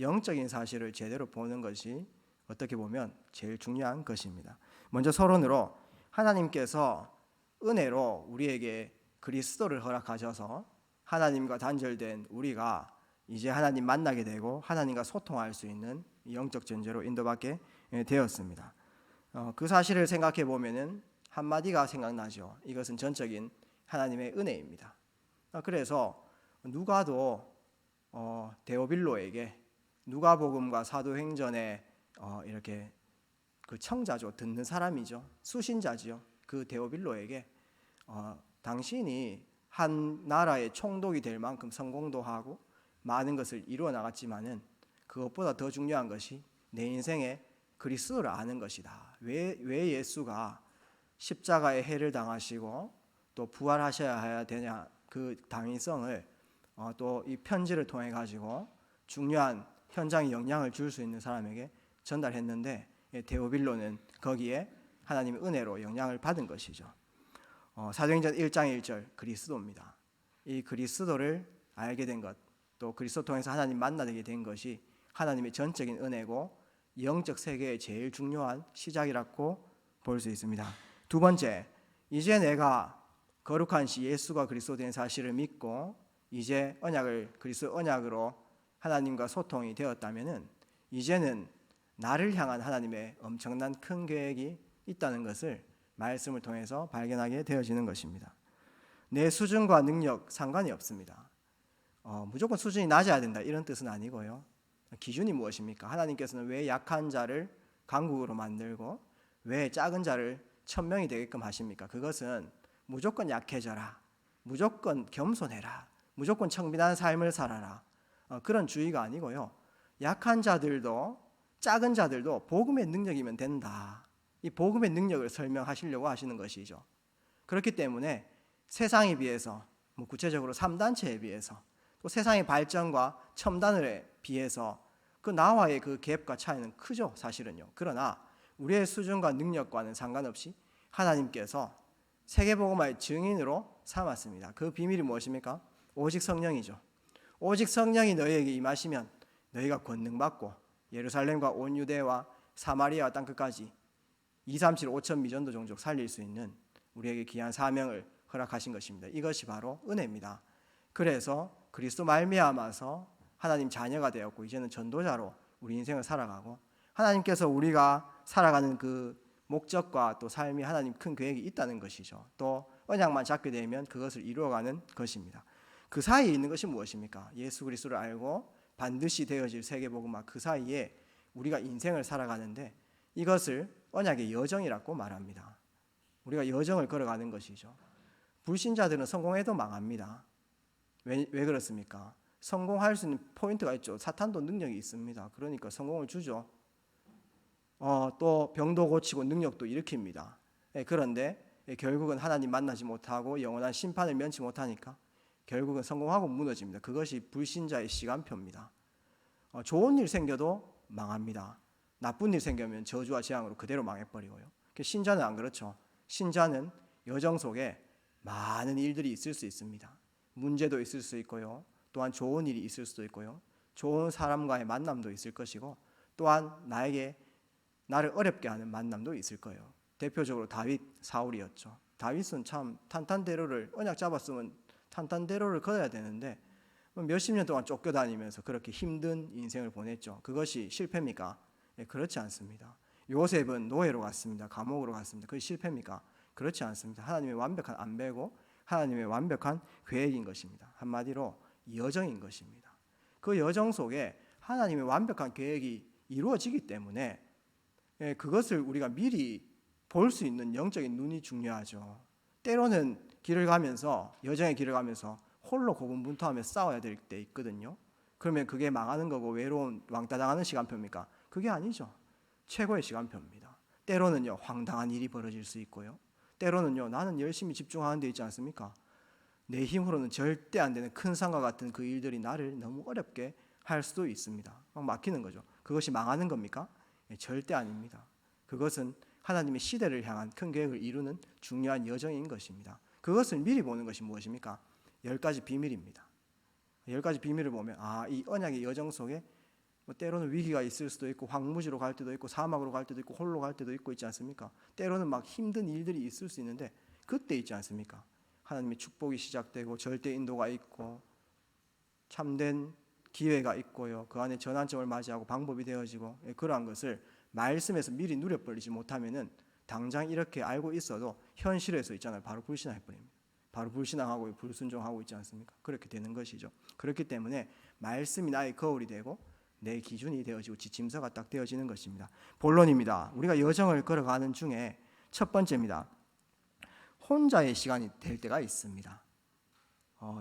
영적인 사실을 제대로 보는 것이 어떻게 보면 제일 중요한 것입니다. 먼저 서론으로 하나님께서 은혜로 우리에게 그리스도를 허락하셔서 하나님과 단절된 우리가 이제 하나님 만나게 되고 하나님과 소통할 수 있는 영적 존재로 인도받게 되었습니다. 그 사실을 생각해 보면은 한마디가 생각나죠. 이것은 전적인 하나님의 은혜입니다. 그래서 누가도 데오빌로에게 누가복음과 사도행전에 이렇게 그 청자죠, 듣는 사람이죠, 수신자지요. 그 데오빌로에게 당신이 한 나라의 총독이 될 만큼 성공도 하고 많은 것을 이루어 나갔지만은 그것보다 더 중요한 것이 내 인생에 그리스도를 아는 것이다. 왜 예수가 십자가의 해를 당하시고 또 부활하셔야 되냐, 그 당위성을 또 이 편지를 통해 가지고 중요한 현장에 영향을 줄 수 있는 사람에게 전달했는데, 데오빌로는 거기에 하나님의 은혜로 영향을 받은 것이죠. 사도행전 1장 1절 그리스도입니다. 이 그리스도를 알게 된 것, 또 그리스도 통해서 하나님 만나게 된 것이 하나님의 전적인 은혜고 영적 세계의 제일 중요한 시작이라고 볼 수 있습니다. 두 번째, 이제 내가 거룩한 시 예수가 그리스도 된 사실을 믿고 이제 그리스도 언약으로 하나님과 소통이 되었다면은 이제는 나를 향한 하나님의 엄청난 큰 계획이 있다는 것을 말씀을 통해서 발견하게 되어지는 것입니다. 내 수준과 능력 상관이 없습니다. 무조건 수준이 낮아야 된다 이런 뜻은 아니고요. 기준이 무엇입니까? 하나님께서는 왜 약한 자를 강국으로 만들고 왜 작은 자를 천명이 되게끔 하십니까? 그것은 무조건 약해져라, 무조건 겸손해라, 무조건 청빈한 삶을 살아라, 그런 주의가 아니고요. 약한 자들도 작은 자들도 복음의 능력이면 된다. 이 복음의 능력을 설명하시려고 하시는 것이죠. 그렇기 때문에 세상에 비해서, 구체적으로 3단체에 비해서, 또 세상의 발전과 첨단에 비해서 그 나와의 그 갭과 차이는 크죠, 사실은요. 그러나 우리의 수준과 능력과는 상관없이 하나님께서 세계복음화의 증인으로 삼았습니다. 그 비밀이 무엇입니까? 오직 성령이죠. 오직 성령이 너희에게 임하시면 너희가 권능받고 예루살렘과 온 유대와 사마리아와 땅끝까지 237, 5천 미전도 종족 살릴 수 있는 우리에게 귀한 사명을 허락하신 것입니다. 이것이 바로 은혜입니다. 그래서 그리스도 말미암아서 하나님 자녀가 되었고 이제는 전도자로 우리 인생을 살아가고 하나님께서 우리가 살아가는 그 목적과 또 삶이 하나님 큰 계획이 있다는 것이죠. 또 언약만 잡게 되면 그것을 이루어가는 것입니다. 그 사이에 있는 것이 무엇입니까? 예수 그리스도를 알고 반드시 되어질 세계복음화, 그 사이에 우리가 인생을 살아가는데 이것을 언약의 여정이라고 말합니다. 우리가 여정을 걸어가는 것이죠. 불신자들은 성공해도 망합니다. 왜 그렇습니까? 성공할 수 있는 포인트가 있죠. 사탄도 능력이 있습니다. 그러니까 성공을 주죠. 또 병도 고치고 능력도 일으킵니다. 그런데 결국은 하나님 만나지 못하고 영원한 심판을 면치 못하니까 결국은 성공하고 무너집니다. 그것이 불신자의 시간표입니다. 좋은 일 생겨도 망합니다. 나쁜 일 생기면 저주와 재앙으로 그대로 망해버리고요. 신자는 안 그렇죠. 신자는 여정 속에 많은 일들이 있을 수 있습니다. 문제도 있을 수 있고요. 또한 좋은 일이 있을 수도 있고요. 좋은 사람과의 만남도 있을 것이고 또한 나를 어렵게 하는 만남도 있을 거예요. 대표적으로 다윗, 사울이었죠. 다윗은 참 탄탄대로를 언약 잡았으면 탄탄대로를 걸어야 되는데 몇십 년 동안 쫓겨다니면서 그렇게 힘든 인생을 보냈죠. 그것이 실패입니까? 그렇지 않습니다. 요셉은 노예로 갔습니다. 감옥으로 갔습니다. 그것이 실패입니까? 그렇지 않습니다. 하나님의 완벽한 안배고 하나님의 완벽한 계획인 것입니다. 한마디로 여정인 것입니다. 그 여정 속에 하나님의 완벽한 계획이 이루어지기 때문에 그것을 우리가 미리 볼 수 있는 영적인 눈이 중요하죠. 때로는 여정의 길을 가면서 홀로 고군분투하며 싸워야 될 때 있거든요. 그러면 그게 망하는 거고 외로운 왕따 당하는 시간표입니까? 그게 아니죠. 최고의 시간표입니다. 때로는요 황당한 일이 벌어질 수 있고요. 때로는요 나는 열심히 집중하는 데 있지 않습니까? 내 힘으로는 절대 안 되는 큰 산과 같은 그 일들이 나를 너무 어렵게 할 수도 있습니다. 막 막히는 거죠. 그것이 망하는 겁니까? 절대 아닙니다. 그것은 하나님의 시대를 향한 큰 계획을 이루는 중요한 여정인 것입니다. 그것을 미리 보는 것이 무엇입니까? 10가지 비밀입니다. 10가지 비밀을 보면 이 언약의 여정 속에 뭐 때로는 위기가 있을 수도 있고 황무지로 갈 때도 있고 사막으로 갈 때도 있고 홀로 갈 때도 있고 있지 않습니까? 때로는 막 힘든 일들이 있을 수 있는데 그때 있지 않습니까? 하나님의 축복이 시작되고 절대 인도가 있고 참된 기회가 있고요. 그 안에 전환점을 맞이하고 방법이 되어지고 그러한 것을 말씀에서 미리 누려버리지 못하면은 당장 이렇게 알고 있어도 현실에서 있잖아요. 바로 불신앙해 버립니다. 바로 불신앙하고 불순종하고 있지 않습니까? 그렇게 되는 것이죠. 그렇기 때문에 말씀이 나의 거울이 되고 내 기준이 되어지고 지침서가 딱 되어지는 것입니다. 본론입니다. 우리가 여정을 걸어가는 중에 첫 번째입니다. 혼자의 시간이 될 때가 있습니다.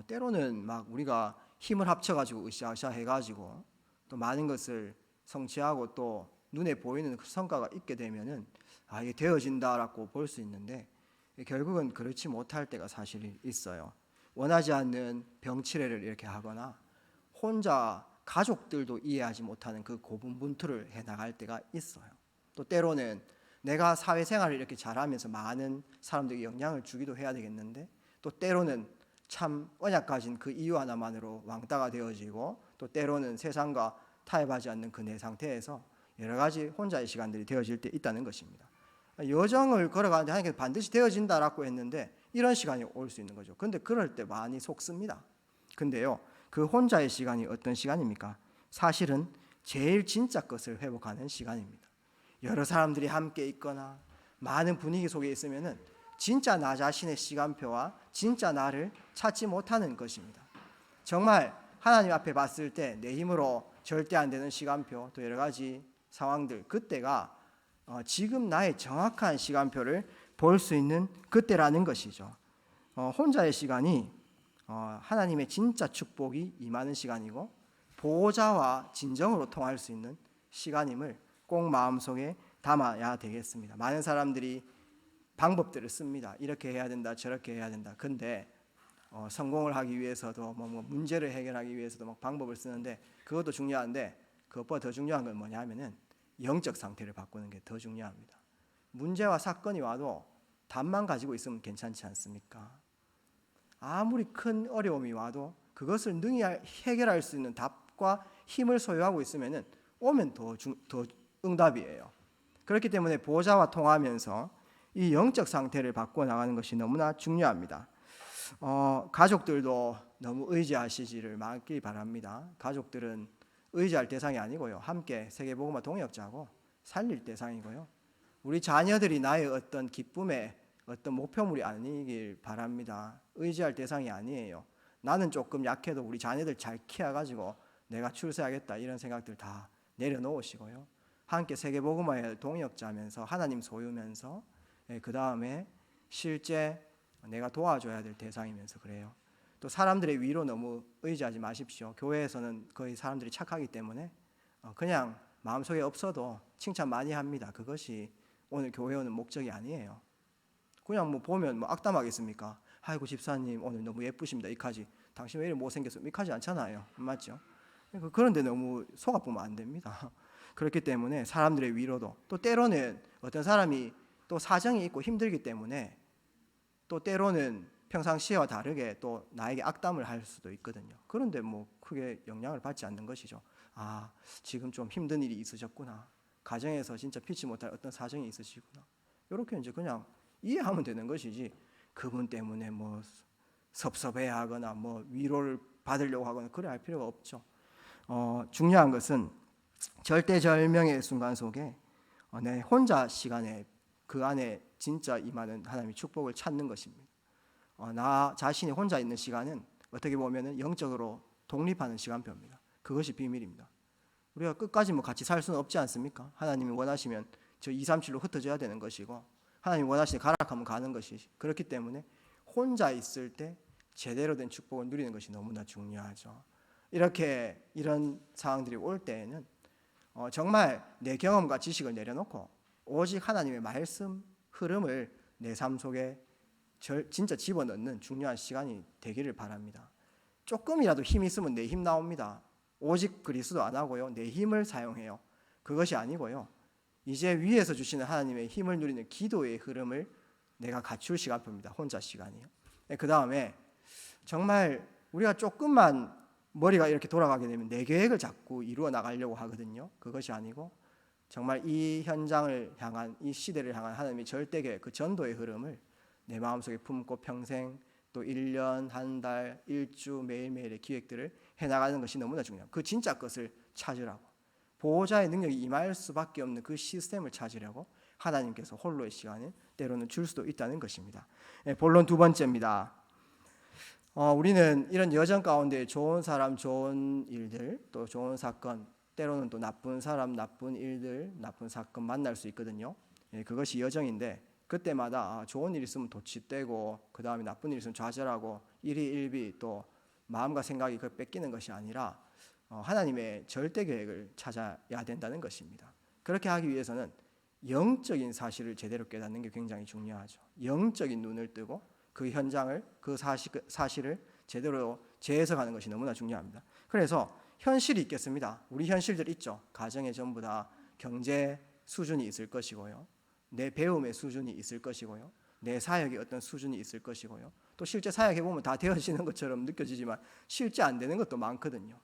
때로는 막 우리가 힘을 합쳐가지고 으쌰으쌰 해가지고 또 많은 것을 성취하고 또 눈에 보이는 그 성과가 있게 되면은 이게 되어진다라고 볼 수 있는데 결국은 그렇지 못할 때가 사실 있어요. 원하지 않는 병치레를 이렇게 하거나 혼자 가족들도 이해하지 못하는 그 고분분투를 해나갈 때가 있어요. 또 때로는 내가 사회생활을 이렇게 잘하면서 많은 사람들에게 영향을 주기도 해야 되겠는데 또 때로는 참 언약 가진 그 이유 하나만으로 왕따가 되어지고 또 때로는 세상과 타협하지 않는 그 내 상태에서 여러 가지 혼자의 시간들이 되어질 때 있다는 것입니다. 여정을 걸어가는데 하나님께서 반드시 되어진다라고 했는데 이런 시간이 올 수 있는 거죠. 근데 그럴 때 많이 속습니다. 근데요, 그 혼자의 시간이 어떤 시간입니까? 사실은 제일 진짜 것을 회복하는 시간입니다. 여러 사람들이 함께 있거나 많은 분위기 속에 있으면은 진짜 나 자신의 시간표와 진짜 나를 찾지 못하는 것입니다. 정말 하나님 앞에 봤을 때 내 힘으로 절대 안 되는 시간표 또 여러 가지 상황들 그때가 지금 나의 정확한 시간표를 볼 수 있는 그때라는 것이죠. 혼자의 시간이 하나님의 진짜 축복이 임하는 시간이고 보호자와 진정으로 통할 수 있는 시간임을 꼭 마음속에 담아야 되겠습니다. 많은 사람들이 방법들을 씁니다. 이렇게 해야 된다, 저렇게 해야 된다. 근데 성공을 하기 위해서도 뭐 문제를 해결하기 위해서도 막 방법을 쓰는데 그것도 중요한데 그것보다 더 중요한 건 뭐냐면은 영적 상태를 바꾸는 게 더 중요합니다. 문제와 사건이 와도 답만 가지고 있으면 괜찮지 않습니까? 아무리 큰 어려움이 와도 그것을 능히 해결할 수 있는 답과 힘을 소유하고 있으면은 오면 더 응답이에요. 그렇기 때문에 보호자와 통하면서 이 영적 상태를 바꿔 나가는 것이 너무나 중요합니다. 가족들도 너무 의지하시지를 말기 바랍니다. 가족들은 의지할 대상이 아니고요. 함께 세계복음화 동역자고 살릴 대상이고요. 우리 자녀들이 나의 어떤 기쁨의 어떤 목표물이 아니길 바랍니다. 의지할 대상이 아니에요. 나는 조금 약해도 우리 자녀들 잘 키워가지고 내가 출세하겠다 이런 생각들 다 내려놓으시고요. 함께 세계복음화의 동역자면서 하나님 소유면서 그 다음에 실제 내가 도와줘야 될 대상이면서 그래요. 또 사람들의 위로 너무 의지하지 마십시오. 교회에서는 거의 사람들이 착하기 때문에 그냥 마음속에 없어도 칭찬 많이 합니다. 그것이 오늘 교회 오는 목적이 아니에요. 그냥 뭐 보면 뭐 악담하겠습니까? 아이고 집사님 오늘 너무 예쁘십니다. 이까지 당신 왜 이렇게 못생겼어? 이까지 않잖아요. 맞죠? 그런데 너무 속아보면 안 됩니다. 그렇기 때문에 사람들의 위로도 또 때로는 어떤 사람이 또 사정이 있고 힘들기 때문에 또 때로는 평상시와 다르게 또 나에게 악담을 할 수도 있거든요. 그런데 뭐 크게 영향을 받지 않는 것이죠. 지금 좀 힘든 일이 있으셨구나. 가정에서 진짜 피치 못할 어떤 사정이 있으시구나. 이렇게 이제 그냥 이해하면 되는 것이지 그분 때문에 뭐 섭섭해하거나 뭐 위로를 받으려고 하거나 그래 할 필요가 없죠. 중요한 것은 절대절명의 순간 속에 내 혼자 시간에 그 안에 진짜 임하는 하나님의 축복을 찾는 것입니다. 나 자신이 혼자 있는 시간은 어떻게 보면 영적으로 독립하는 시간표입니다. 그것이 비밀입니다. 우리가 끝까지 뭐 같이 살 수는 없지 않습니까? 하나님이 원하시면 저 237로 흩어져야 되는 것이고 하나님이 원하시니 가락하면 가는 것이지. 그렇기 때문에 혼자 있을 때 제대로 된 축복을 누리는 것이 너무나 중요하죠. 이런 상황들이 올 때에는 정말 내 경험과 지식을 내려놓고 오직 하나님의 말씀 흐름을 내 삶 속에 진짜 집어넣는 중요한 시간이 되기를 바랍니다. 조금이라도 힘이 있으면 내 힘 나옵니다. 오직 그리스도 안 하고요. 내 힘을 사용해요. 그것이 아니고요. 이제 위에서 주시는 하나님의 힘을 누리는 기도의 흐름을 내가 갖출 시간표입니다. 혼자 시간이요. 그 다음에 정말 우리가 조금만 머리가 이렇게 돌아가게 되면 내 계획을 자꾸 이루어 나가려고 하거든요. 그것이 아니고 정말 이 현장을 향한, 이 시대를 향한 하나님의 절대 계획, 그 전도의 흐름을 내 마음속에 품고 평생, 또 1년, 한 달, 일주, 매일매일의 기획들을 해나가는 것이 너무나 중요합니다. 그 진짜 것을 찾으라고, 보호자의 능력이 임할 수밖에 없는 그 시스템을 찾으려고 하나님께서 홀로의 시간을 때로는 줄 수도 있다는 것입니다. 본론 두 번째입니다. 우리는 이런 여정 가운데 좋은 사람, 좋은 일들, 또 좋은 사건, 때로는 또 나쁜 사람, 나쁜 일들, 나쁜 사건 만날 수 있거든요. 그것이 여정인데 그때마다 좋은 일 있으면 도취되고 그 다음에 나쁜 일 있으면 좌절하고 일희일비 또 마음과 생각이 그걸 뺏기는 것이 아니라 하나님의 절대 계획을 찾아야 된다는 것입니다. 그렇게 하기 위해서는 영적인 사실을 제대로 깨닫는 게 굉장히 중요하죠. 영적인 눈을 뜨고 그 현장을, 그 사실을 제대로 재해석하는 것이 너무나 중요합니다. 그래서 현실이 있겠습니다. 우리 현실들 있죠. 가정에 전부 다 경제 수준이 있을 것이고요, 내 배움의 수준이 있을 것이고요, 내 사역의 어떤 수준이 있을 것이고요, 또 실제 사역해보면 다 되어지는 것처럼 느껴지지만 실제 안 되는 것도 많거든요.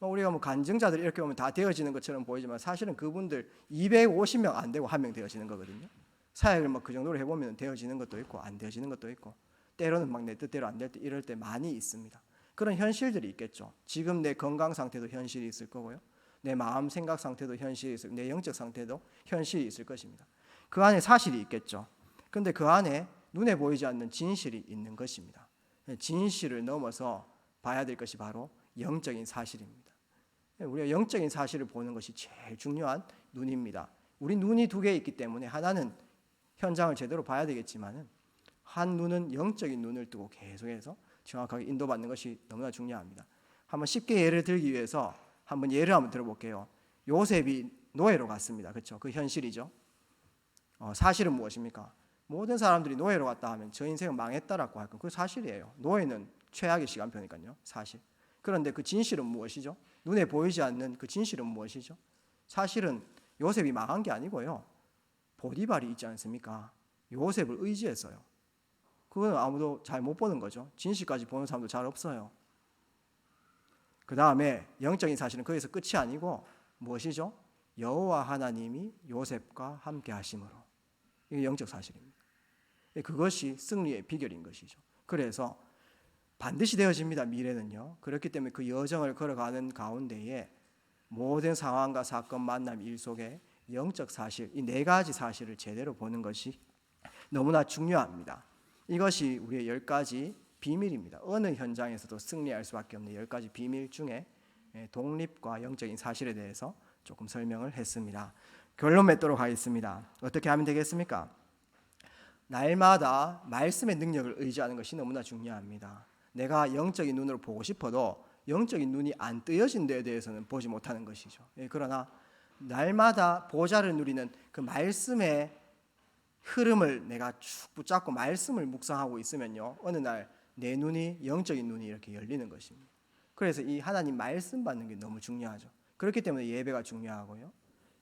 우리가 간증자들 이렇게 보면 다 되어지는 것처럼 보이지만 사실은 그분들 250명 안 되고 1명 되어지는 거거든요. 사역을 그 정도로 해보면 되어지는 것도 있고 안 되어지는 것도 있고, 때로는 내 뜻대로 안 될 때 이럴 때 많이 있습니다. 그런 현실들이 있겠죠. 지금 내 건강 상태도 현실이 있을 거고요, 내 마음 생각 상태도 현실이 있을, 내 영적 상태도 현실이 있을 것입니다. 그 안에 사실이 있겠죠. 그런데 그 안에 눈에 보이지 않는 진실이 있는 것입니다. 진실을 넘어서 봐야 될 것이 바로 영적인 사실입니다. 우리가 영적인 사실을 보는 것이 제일 중요한 눈입니다. 우리 눈이 두 개 있기 때문에 하나는 현장을 제대로 봐야 되겠지만 한 눈은 영적인 눈을 뜨고 계속해서 정확하게 인도받는 것이 너무나 중요합니다. 한번 쉽게 예를 들기 위해서 한번 예를 한번 들어볼게요. 요셉이 노예로 갔습니다. 그렇죠? 그 현실이죠. 사실은 무엇입니까? 모든 사람들이 노예로 갔다 하면 저 인생은 망했다라고 할 건 그 사실이에요. 노예는 최악의 시간표니까요. 사실. 그런데 그 진실은 무엇이죠? 눈에 보이지 않는 그 진실은 무엇이죠? 사실은 요셉이 망한 게 아니고요, 보디발이 있지 않습니까? 요셉을 의지했어요. 그건 아무도 잘 못 보는 거죠. 진실까지 보는 사람도 잘 없어요. 그 다음에 영적인 사실은 거기서 끝이 아니고 무엇이죠? 여호와 하나님이 요셉과 함께 하심으로. 이게 영적 사실입니다. 그것이 승리의 비결인 것이죠. 그래서 반드시 되어집니다. 미래는요. 그렇기 때문에 그 여정을 걸어가는 가운데에 모든 상황과 사건, 만남, 일 속에 영적 사실, 이 네 가지 사실을 제대로 보는 것이 너무나 중요합니다. 이것이 우리의 10가지 비밀입니다. 어느 현장에서도 승리할 수밖에 없는 10가지 비밀 중에 독립과 영적인 사실에 대해서 조금 설명을 했습니다. 결론 맺도록 하겠습니다. 어떻게 하면 되겠습니까? 날마다 말씀의 능력을 의지하는 것이 너무나 중요합니다. 내가 영적인 눈으로 보고 싶어도 영적인 눈이 안 뜨여진 데에 대해서는 보지 못하는 것이죠. 그러나 날마다 보좌를 누리는 그 말씀의 흐름을 내가 쭉 붙잡고 말씀을 묵상하고 있으면요, 어느 날 내 눈이, 영적인 눈이 이렇게 열리는 것입니다. 그래서 이 하나님 말씀 받는 게 너무 중요하죠. 그렇기 때문에 예배가 중요하고요,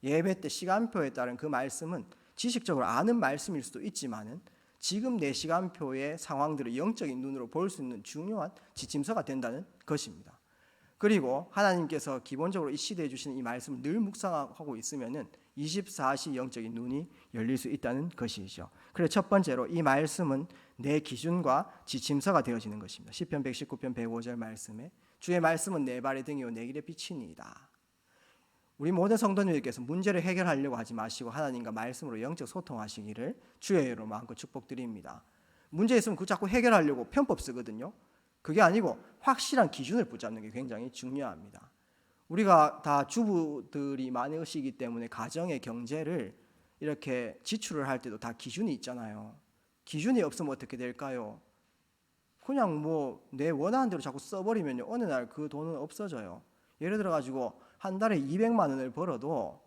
예배 때 시간표에 따른 그 말씀은 지식적으로 아는 말씀일 수도 있지만은 지금 내 시간표의 상황들을 영적인 눈으로 볼 수 있는 중요한 지침서가 된다는 것입니다. 그리고 하나님께서 기본적으로 이 시대에 주시는 이 말씀을 늘 묵상하고 있으면은 24시 영적인 눈이 열릴 수 있다는 것이죠. 그래서 첫 번째로 이 말씀은 내 기준과 지침서가 되어지는 것입니다. 시편 119편 105절 말씀에 주의 말씀은 내 발의 등이요 내 길의 빛이니이다. 우리 모든 성도님들께서 문제를 해결하려고 하지 마시고 하나님과 말씀으로 영적 소통하시기를 주의 이름으로 마음껏 축복드립니다. 문제 있으면 그 자꾸 해결하려고 편법 쓰거든요. 그게 아니고 확실한 기준을 붙잡는 게 굉장히 중요합니다. 우리가 다 주부들이 많으시기 때문에 가정의 경제를 이렇게 지출을 할 때도 다 기준이 있잖아요. 기준이 없으면 어떻게 될까요? 그냥 내 원하는 대로 자꾸 써버리면요, 어느 날 그 돈은 없어져요. 예를 들어 가지고 한 달에 200만 원을 벌어도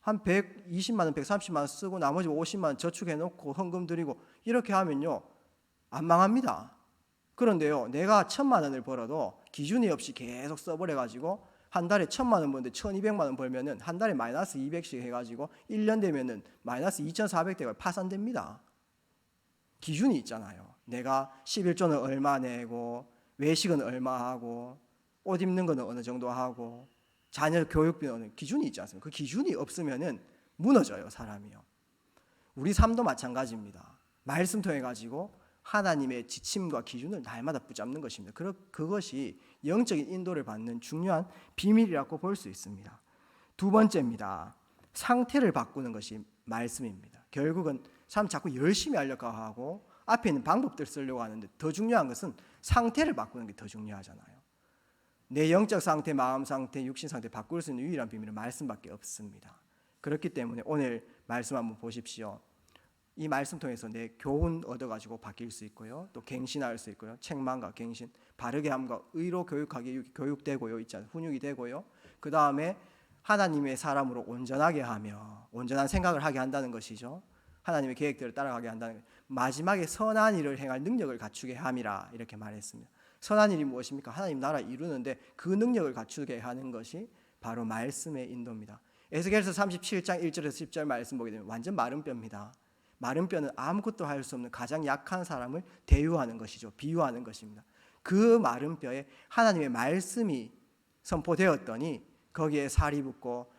한 120만 원, 130만 원 쓰고 나머지 50만 원 저축해 놓고 헌금 드리고 이렇게 하면요, 안 망합니다. 그런데요, 내가 1,000만 원을 벌어도 기준이 없이 계속 써버려 가지고 한 달에 1,000만 원 버는데 1,200만 원 벌면은 한 달에 마이너스 200씩 해가지고 1년 되면은 마이너스 2,400대가 파산됩니다. 기준이 있잖아요. 내가 11조는 얼마 내고 외식은 얼마 하고 옷 입는 거는 어느 정도 하고 자녀 교육비는 어느 기준이 있지 않습니까? 그 기준이 없으면은 무너져요, 사람이요. 우리 삶도 마찬가지입니다. 말씀 통해 가지고 하나님의 지침과 기준을 날마다 붙잡는 것입니다. 그것이 영적인 인도를 받는 중요한 비밀이라고 볼 수 있습니다. 두 번째입니다. 상태를 바꾸는 것이 말씀입니다. 결국은 사람 자꾸 열심히 하려고 하고 앞에 있는 방법들 쓰려고 하는데 더 중요한 것은 상태를 바꾸는 게 더 중요하잖아요. 내 영적 상태, 마음 상태, 육신 상태 바꿀 수 있는 유일한 비밀은 말씀밖에 없습니다. 그렇기 때문에 오늘 말씀 한번 보십시오. 이 말씀 통해서 내 교훈 얻어가지고 바뀔 수 있고요. 또 갱신할 수 있고요. 책망과 갱신, 바르게 함과 의로 교육하게 교육되고요. 있잖아요. 훈육이 되고요. 그 다음에 하나님의 사람으로 온전하게 하며 온전한 생각을 하게 한다는 것이죠. 하나님의 계획대로 따라가게 한다는 것. 마지막에 선한 일을 행할 능력을 갖추게 함이라 이렇게 말했습니다. 선한 일이 무엇입니까? 하나님 나라 이루는데 그 능력을 갖추게 하는 것이 바로 말씀의 인도입니다. 에스겔서 37장 1절에서 10절 말씀 보게 되면 완전 마른 뼈입니다. 마른 뼈는 아무것도 할 수 없는 가장 약한 사람을 대유하는 것이죠. 비유하는 것입니다. 그 마른 뼈에 하나님의 말씀이 선포되었더니 거기에 살이 붙고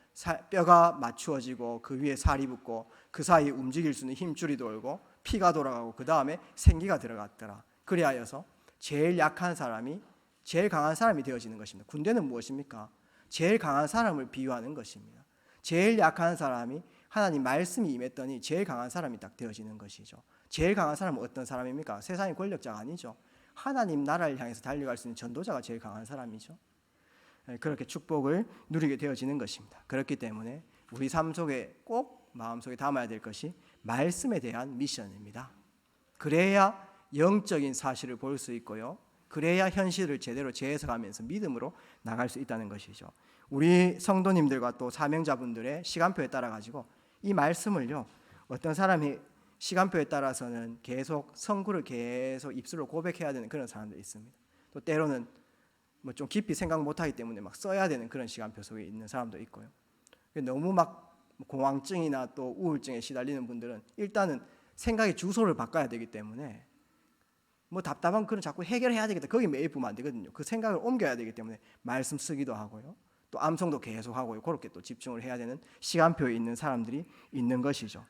뼈가 맞추어지고 그 위에 살이 붙고 그 사이에 움직일 수 있는 힘줄이 돌고 피가 돌아가고 그 다음에 생기가 들어갔더라. 그리하여서 제일 약한 사람이 제일 강한 사람이 되어지는 것입니다. 군대는 무엇입니까? 제일 강한 사람을 비유하는 것입니다. 제일 약한 사람이 하나님 말씀이 임했더니 제일 강한 사람이 딱 되어지는 것이죠. 제일 강한 사람은 어떤 사람입니까? 세상의 권력자가 아니죠. 하나님 나라를 향해서 달려갈 수 있는 전도자가 제일 강한 사람이죠. 그렇게 축복을 누리게 되어지는 것입니다. 그렇기 때문에 우리 삶 속에 꼭 마음속에 담아야 될 것이 말씀에 대한 미션입니다. 그래야 영적인 사실을 볼 수 있고요. 그래야 현실을 제대로 재해석하면서 믿음으로 나갈 수 있다는 것이죠. 우리 성도님들과 또 사명자분들의 시간표에 따라 가지고 이 말씀을요. 어떤 사람이 시간표에 따라서는 계속 성구를 계속 입술로 고백해야 되는 그런 사람도 있습니다. 또 때로는 뭐 좀 깊이 생각 못하기 때문에 막 써야 되는 그런 시간표 속에 있는 사람도 있고요. 너무 막 공황증이나 또 우울증에 시달리는 분들은 일단은 생각의 주소를 바꿔야 되기 때문에 뭐 답답한 그런 자꾸 해결해야 되겠다. 거기 매일 보면 안 되거든요. 그 생각을 옮겨야 되기 때문에 말씀 쓰기도 하고요. 또 암송도 계속 하고요. 그렇게 또 집중을 해야 되는 시간표에 있는 사람들이 있는 것이죠.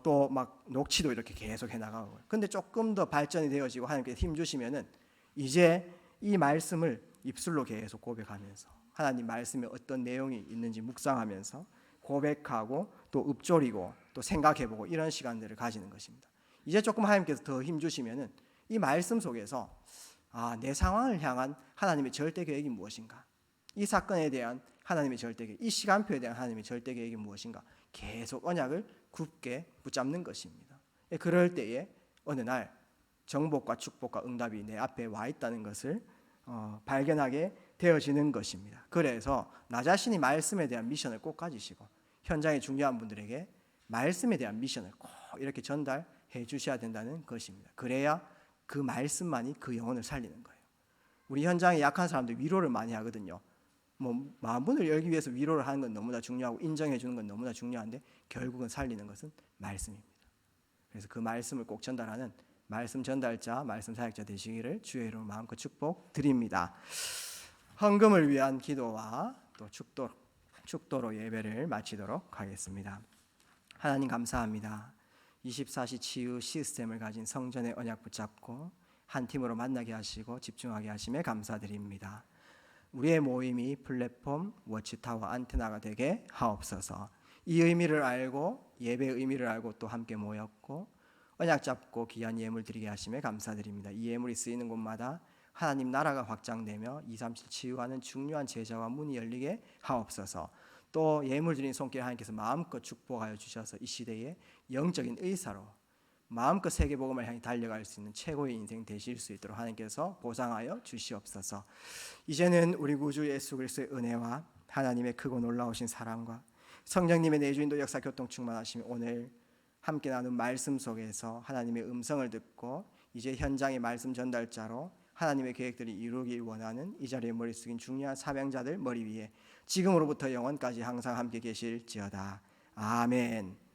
또 막 녹취도 이렇게 계속 해나가고요. 근데 조금 더 발전이 되어지고 하나님께서 힘 주시면은 이제 이 말씀을 입술로 계속 고백하면서 하나님 말씀에 어떤 내용이 있는지 묵상하면서 고백하고 또 읊조리고 또 생각해보고 이런 시간들을 가지는 것입니다. 이제 조금 하나님께서 더 힘 주시면은 이 말씀 속에서 내 상황을 향한 하나님의 절대 계획이 무엇인가? 이 사건에 대한 하나님의 절대 계획, 이 시간표에 대한 하나님의 절대 계획이 무엇인가? 계속 언약을 굳게 붙잡는 것입니다. 그럴 때에 어느 날 정복과 축복과 응답이 내 앞에 와 있다는 것을 발견하게 되어지는 것입니다. 그래서 나 자신이 말씀에 대한 미션을 꼭 가지시고 현장의 중요한 분들에게 말씀에 대한 미션을 꼭 이렇게 전달해 주셔야 된다는 것입니다. 그래야 그 말씀만이 그 영혼을 살리는 거예요. 우리 현장에 약한 사람들 위로를 많이 하거든요. 뭐 마음문을 열기 위해서 위로를 하는 건 너무나 중요하고 인정해 주는 건 너무나 중요한데 결국은 살리는 것은 말씀입니다. 그래서 그 말씀을 꼭 전달하는 말씀 전달자, 말씀 사역자 되시기를 주의 이름으로 마음껏 축복드립니다. 헌금을 위한 기도와 또 축도로 예배를 마치도록 하겠습니다. 하나님 감사합니다. 24시 치유 시스템을 가진 성전의 언약 붙잡고 한 팀으로 만나게 하시고 집중하게 하심에 감사드립니다. 우리의 모임이 플랫폼, 워치타워, 안테나가 되게 하옵소서. 이 의미를 알고 예배의 의미를 알고 또 함께 모였고 언약 잡고 귀한 예물 드리게 하심에 감사드립니다. 이 예물이 쓰이는 곳마다 하나님 나라가 확장되며 237 치유하는 중요한 제자와 문이 열리게 하옵소서. 또 예물 드린 손길 하나님께서 마음껏 축복하여 주셔서 이 시대에 영적인 의사로 마음껏 세계복음을 향해 달려갈 수 있는 최고의 인생 되실 수 있도록 하나님께서 보상하여 주시옵소서. 이제는 우리 구주 예수 그리스도의 은혜와 하나님의 크고 놀라우신 사랑과 성령님의 내주인도 역사 교통 충만하시며 오늘 함께 나눈 말씀 속에서 하나님의 음성을 듣고 이제 현장의 말씀 전달자로 하나님의 계획들이 이루길 원하는 이 자리에 머리 숙인 중요한 사명자들 머리 위에 지금으로부터 영원까지 항상 함께 계실지어다. 아멘.